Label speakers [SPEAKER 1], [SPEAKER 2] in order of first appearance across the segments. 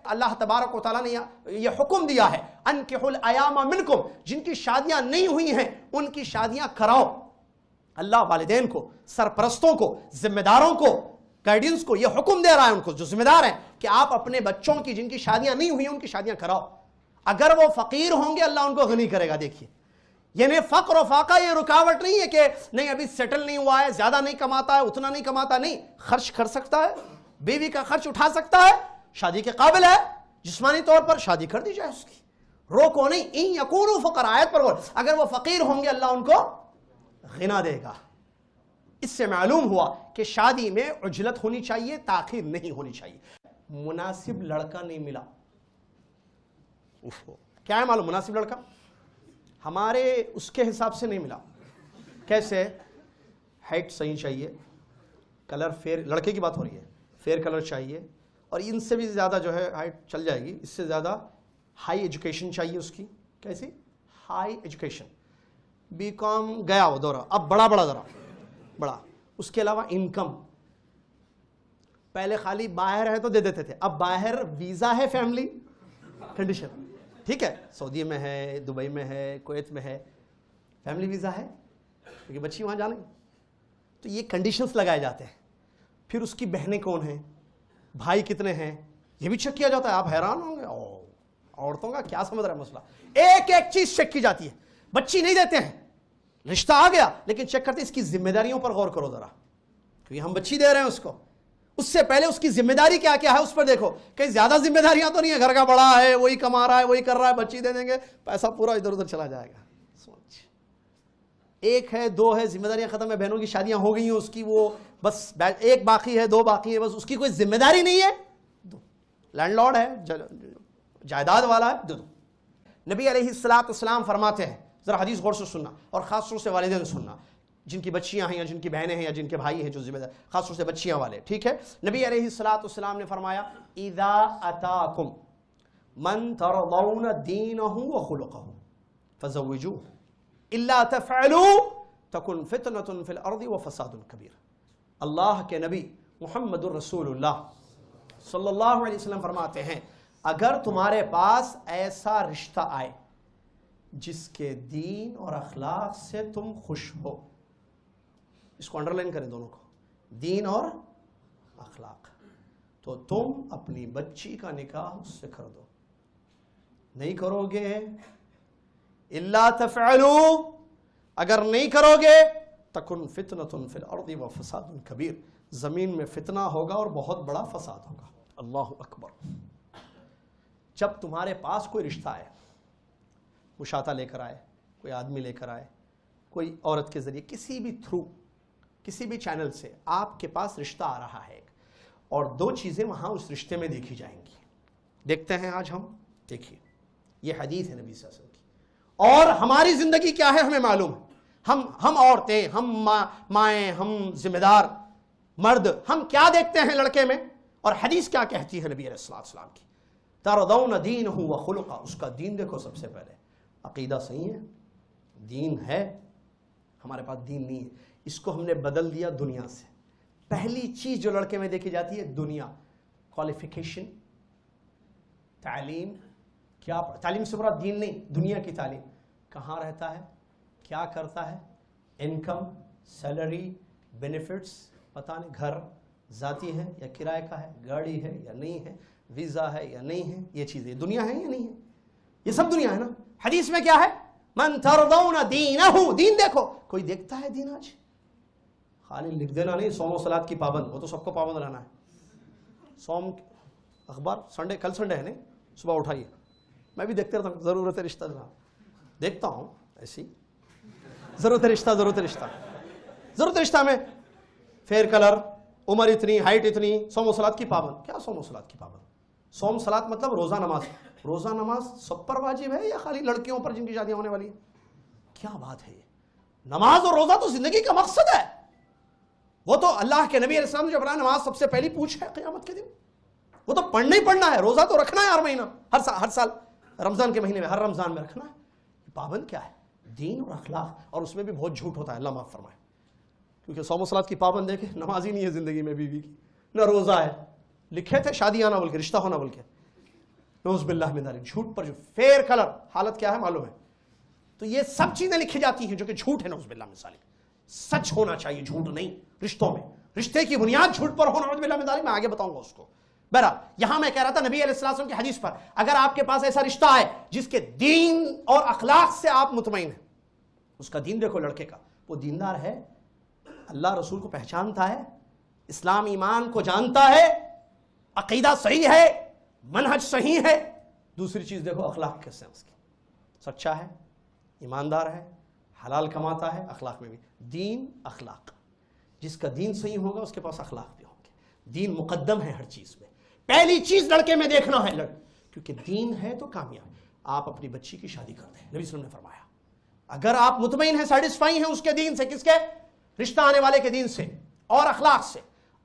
[SPEAKER 1] اللہ تبارک و تعالیٰ نے یہ حکم دیا ہے انکحوا الایام منکم، جن کی شادیاں نہیں ہوئی ہیں ان کی شادیاں کراؤ۔ اللہ والدین کو، سرپرستوں کو، ذمہ داروں کو، گائیڈنس کو یہ حکم دے رہا ہے، ان کو جو ذمہ دار ہیں، کہ آپ اپنے بچوں کی جن کی شادیاں نہیں ہوئی ہیں ان کی شادیاں کراؤ۔ اگر وہ فقیر ہوں گے اللہ ان کو غنی کرے گا۔ دیکھیے یعنی فقر و فاقہ یہ رکاوٹ نہیں ہے کہ نہیں ابھی سیٹل نہیں ہوا ہے، زیادہ نہیں کماتا ہے، اتنا نہیں کماتا، نہیں، خرچ کر سکتا ہے، بیوی کا خرچ اٹھا سکتا ہے، شادی کے قابل ہے، جسمانی طور پر شادی کر دی جائے اس کی، روکو نہیں۔ ان یکونوا فقراء، آیت پر غور، اگر وہ فقیر ہوں گے اللہ ان کو غنا دے گا۔ اس سے معلوم ہوا کہ شادی میں عجلت ہونی چاہیے، تاخیر نہیں ہونی چاہیے۔ مناسب لڑکا نہیں ملا، کیا ہے معلوم؟ مناسب لڑکا ہمارے اس کے حساب سے نہیں ملا۔ کیسے؟ ہائٹ صحیح چاہیے، کلر فیئر، لڑکے کی بات ہو رہی ہے، فیئر کلر چاہیے، اور ان سے بھی زیادہ جو ہے ہائٹ چل جائے گی، اس سے زیادہ ہائی ایجوکیشن چاہیے اس کی۔ کیسی؟ ہائی ایجوکیشن، بی کام گیا وہ دورہ، اب بڑا ذرا بڑا۔ اس کے علاوہ انکم، پہلے خالی باہر ہے تو دے دیتے تھے، اب باہر ویزا ہے، فیملی کنڈیشن، ٹھیک ہے، سعودی میں ہے، دبئی میں ہے، کویت میں ہے، فیملی ویزا ہے کیونکہ بچی وہاں جانے، تو یہ کنڈیشنز لگائے جاتے ہیں۔ پھر اس کی بہنیں کون ہیں، بھائی کتنے ہیں، یہ بھی چیک کیا جاتا ہے۔ آپ حیران ہوں گے، عورتوں کا کیا سمجھ رہا ہے مسئلہ، ایک ایک چیز چیک کی جاتی ہے۔ بچی نہیں دیتے ہیں، رشتہ آ گیا لیکن چیک کرتے اس کی ذمہ داریوں پر غور کرو ذرا، کیونکہ ہم بچی دے رہے ہیں اس کو، اس سے پہلے اس کی ذمہ داری کیا کیا ہے اس پر دیکھو، کہ زیادہ ذمہ داریاں تو نہیں ہے، گھر کا بڑا ہے، وہی کما رہا ہے، وہی کر رہا ہے، بچی دے دیں گے پیسہ پورا ادھر ادھر چلا جائے گا۔ سوچ، ایک ہے، دو ہے، ذمہ داریاں ختم ہے، بہنوں کی شادیاں ہو گئی ہیں، اس کی وہ بس ایک باقی ہے، دو باقی ہے، بس اس کی کوئی ذمہ داری نہیں ہے، دو، لینڈ لارڈ ہے، جائیداد والا ہے، دو۔ نبی علیہ السلام فرماتے ہیں، ذرا حدیث غور سے سننا، اور خاص طور سے والدین سننا، جن کی بچیاں ہیں یا جن کی بہنیں ہیں یا جن کے بھائی ہیں جو ذمہ دار، خاص طور سے بچیاں والے، ٹھیک ہے۔ نبی علیہ السلام نے فرمایا اذا اتاکم من ترضون دینہ وخلقہ فزوجوہ الا تفعلوا تکن فتنة فی الارض وفساد کبیر۔ اللہ کے نبی محمد الرسول اللہ صلی اللہ علیہ وسلم فرماتے ہیں اگر تمہارے پاس ایسا رشتہ آئے جس کے دین اور اخلاق سے تم خوش ہو، اس کو انڈرلائن کریں دونوں کو، دین اور اخلاق، تو تم اپنی بچی کا نکاح اس سے کر دو۔ نہیں کرو گے، الا تفعلوا، اگر نہیں کرو گے، تکن فتنة فی الارض وفساد کبیر، زمین میں فتنہ ہوگا اور بہت بڑا فساد ہوگا۔ اللہ اکبر۔ جب تمہارے پاس کوئی رشتہ آئے، مشاطہ لے کر آئے، کوئی آدمی لے کر آئے، کوئی عورت کے ذریعے، کسی بھی تھرو، کسی بھی چینل سے آپ کے پاس رشتہ آ رہا ہے، اور دو چیزیں وہاں اس رشتے میں دیکھی جائیں گی۔ دیکھتے ہیں آج ہم، دیکھیے یہ حدیث ہے نبی صلی اللہ علیہ وسلم کی، اور ہماری زندگی کیا ہے ہمیں معلوم ہے، ہم عورتیں، ہم مائیں، ہم ذمہ دار مرد، ہم کیا دیکھتے ہیں لڑکے میں، اور حدیث کیا کہتی ہے نبی علیہ السلام کی، ترضون دینہ وخلقہ، اس کا دین دیکھو سب سے پہلے، عقیدہ صحیح ہے، دین ہے، ہمارے پاس دین نہیں ہے، اس کو ہم نے بدل دیا دنیا سے۔ پہلی چیز جو لڑکے میں دیکھی جاتی ہے دنیا، کوالیفیکیشن، تعلیم، کیا تعلیم سے مراد دین نہیں، دنیا کی تعلیم، کہاں رہتا ہے، کیا کرتا ہے، انکم، سیلری، بینیفٹس، پتہ نہیں، گھر ذاتی ہے یا کرائے کا ہے، گاڑی ہے یا نہیں ہے، ویزا ہے یا نہیں ہے، یہ چیزیں دنیا ہے یا نہیں ہے، یہ سب دنیا ہے نا۔ حدیث میں کیا ہے، من ترضون دینہ، دین دیکھو، کوئی دیکھتا ہے دین آج؟ خالی لکھ دینا نہیں، صوم و صلاۃ کی پابند، وہ تو سب کو پابند رہنا ہے، صوم، اخبار، سنڈے، کل سنڈے ہے نہیں، صبح اٹھائیے، میں بھی دیکھتے رہتا ہوں، ضرورت رشتہ دیکھتا ہوں، ایسی ضرورت رشتہ، ضرورت رشتہ میں فیئر کلر، عمر اتنی، ہائٹ اتنی، صوم و صلاۃ کی پابند۔ کیا صوم و صلاۃ کی پابند؟ صوم صلاۃ مطلب روزہ نماز، روزہ نماز سب پر واجب ہے یا خالی لڑکیوں پر جن کی شادیاں ہونے والی ہیں؟ کیا بات ہے یہ، نماز اور روزہ تو زندگی کا مقصد ہے، وہ تو اللہ کے نبی علیہ السلام نے جو بنایا، نماز سب سے پہلی پوچھ ہے قیامت کے دن، وہ تو پڑھنا ہی پڑھنا ہے، روزہ تو رکھنا ہے ہر مہینہ، ہر سال رمضان کے مہینے میں، ہر رمضان میں رکھنا ہے۔ پابند کیا ہے؟ دین اور اخلاق، اور اس میں بھی بہت جھوٹ ہوتا ہے، اللہ معاف فرمائے، کیونکہ صوم و صلاۃ کی پابند ہے کہ نماز ہی نہیں ہے زندگی میں، بیوی کی نہ روزہ ہے، لکھے تھے شادی آنا بول کے، رشتہ ہونا بول کے، نعوذ باللہ من ذالک، جھوٹ پر جو فیئر کلر حالت کیا ہے معلوم ہے. تو یہ سب چیزیں لکھی جاتی ہیں جو کہ جھوٹ ہے، نعوذ باللہ من ذالک. سچ ہونا چاہیے، جھوٹ نہیں. رشتوں میں رشتے کی بنیاد جھوٹ پر ہونا، نعوذ باللہ من ذالک. میں آگے بتاؤں گا اس کو. بہرحال یہاں میں کہہ رہا تھا نبی علیہ السلام کی حدیث پر، اگر آپ کے پاس ایسا رشتہ ہے جس کے دین اور اخلاق سے آپ مطمئن ہیں، اس کا دین دیکھو لڑکے کا، وہ دیندار ہے، اللہ رسول کو پہچانتا ہے، اسلام ایمان کو جانتا ہے، عقیدہ صحیح ہے، منہج صحیح ہے. دوسری چیز دیکھو اخلاق کیسے ہیں اس کی، سچا ہے، ایماندار ہے، حلال کماتا ہے. اخلاق میں بھی دین اخلاق، جس کا دین صحیح ہوگا اس کے پاس اخلاق بھی ہوں گے. دین مقدم ہے ہر چیز میں. پہلی چیز لڑکے میں دیکھنا ہے کیونکہ دین ہے تو کامیاب. آپ اپنی بچی کی شادی کر دیں، نبی صلی اللہ علیہ وسلم نے فرمایا اگر آپ مطمئن ہیں، سیٹسفائی ہیں اس کے دین سے، کس کے؟ رشتہ آنے والے کے دین سے اور اخلاق سے،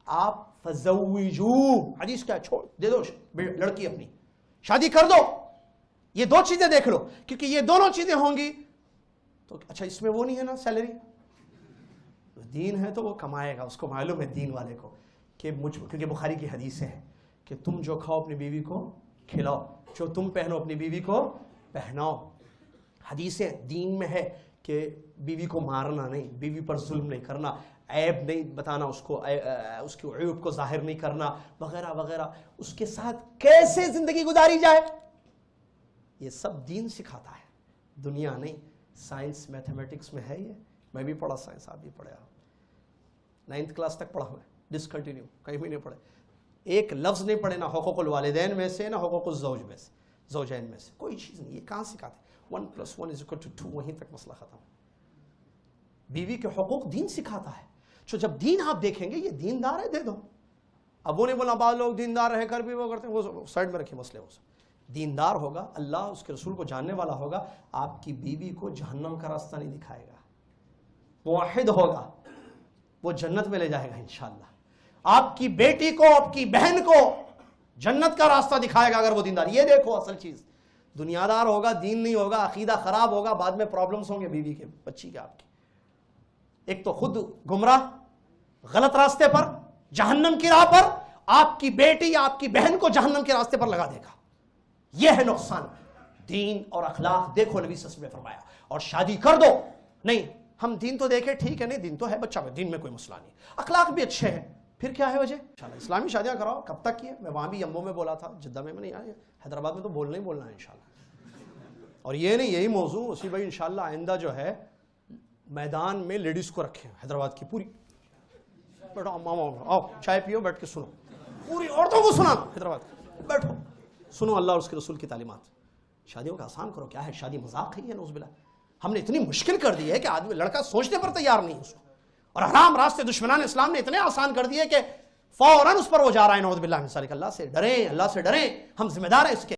[SPEAKER 1] آپ فزوجو، حدیث کیا، چھوڑ دے دو لڑکی اپنی، شادی کر دو. یہ دو چیزیں دیکھ لو، کیونکہ یہ دونوں چیزیں ہوں گی تو اچھا اس میں وہ نہیں ہے نا سیلری، دین ہے تو وہ کمائے گا. اس کو معلوم ہے دین والے کو کہ کیونکہ بخاری کی حدیث ہے کہ تم جو کھاؤ اپنی بیوی کو کھلاؤ، جو تم پہنو اپنی بیوی کو پہناؤ. حدیث دین میں ہے کہ بیوی کو مارنا نہیں، بیوی پر ظلم نہیں کرنا، عیب نہیں بتانا اس کو، اس کے عیوب کو ظاہر نہیں کرنا، وغیرہ وغیرہ. اس کے ساتھ کیسے زندگی گزاری جائے یہ سب دین سکھاتا ہے، دنیا نہیں. سائنس میتھمیٹکس میں ہے یہ، میں بھی پڑھا سائنس، آپ بھی پڑھے، 9th کلاس تک پڑھا ہوا ہے، ڈسکنٹینیو کہیں بھی نہیں پڑھے. ایک لفظ نہیں پڑھے، نہ حقوق الوالدین میں سے، نہ حقوق الزوج میں سے، زوجین میں سے، کوئی چیز نہیں. یہ کہاں سکھاتے؟ 1+1=2، وہیں تک مسئلہ ختم. بیوی کے حقوق دین سکھاتا ہے. تو جب دین آپ دیکھیں گے یہ دیندار ہے، دے دو. اب وہ نہیں بولا بعض لوگ دیندار رہ کر بھی وہ کرتے ہیں، وہ سائڈ میں رکھے مسئلے. وہ دیندار ہوگا، اللہ اس کے رسول کو جاننے والا ہوگا، آپ کی بیوی کو جہنم کا راستہ نہیں دکھائے گا. موحد ہوگا، وہ جنت میں لے جائے گا انشاءاللہ. آپ کی بیٹی کو، آپ کی بہن کو جنت کا راستہ دکھائے گا اگر وہ دیندار. یہ دیکھو اصل چیز، دنیادار ہوگا، دین نہیں ہوگا، عقیدہ خراب ہوگا، بعد میں پرابلمز ہوں گے بیوی کے، بچی کے، آپ کی. ایک تو خود گمراہ، غلط راستے پر، جہنم کی راہ پر، آپ کی بیٹی یا آپ کی بہن کو جہنم کے راستے پر لگا دے گا. یہ ہے نقصان. دین اور اخلاق دیکھو، نبی صلی اللہ علیہ وسلم نے فرمایا. اور شادی کر دو، نہیں ہم دین تو دیکھیں ٹھیک ہے، نہیں دین تو ہے بچہ میں، دین میں کوئی مسئلہ نہیں، اخلاق بھی اچھے ہیں، پھر کیا ہے وجہ؟ انشاءاللہ اسلامی شادیاں کراؤ. کب تک کیے؟ میں وہاں بھی یمبو میں بولا تھا، جدہ میں نہیں آیا، حیدرآباد میں تو بولنا ہی بولنا ہے انشاءاللہ. اور یہ نہیں، یہی موضوع اسی بھائی انشاءاللہ آئندہ جو ہے میدان میں لیڈیز کو رکھیں، حیدرآباد کی پوری، بیٹھو ماما آؤ چائے پیو، بیٹھ کے سنو، پوری عورتوں کو سنا، حیدرآباد بیٹھو سنو اللہ اور اس کے رسول کی تعلیمات. شادیوں کا آسان کرو. کیا ہے شادی مذاق ہے یہ؟ نعوذ باللہ. ہم نے اتنی مشکل کر دی ہے کہ آدمی لڑکا سوچنے پر تیار نہیں اس کو، اور حرام راستے دشمنان اسلام نے اتنے آسان کر دیے کہ فوراً اس پر وہ جا رہا ہے. نعوذ باللہ من ذالک. اللہ سے ڈریں، اللہ سے ڈریں، ہم ذمہ دار ہیں اس کے.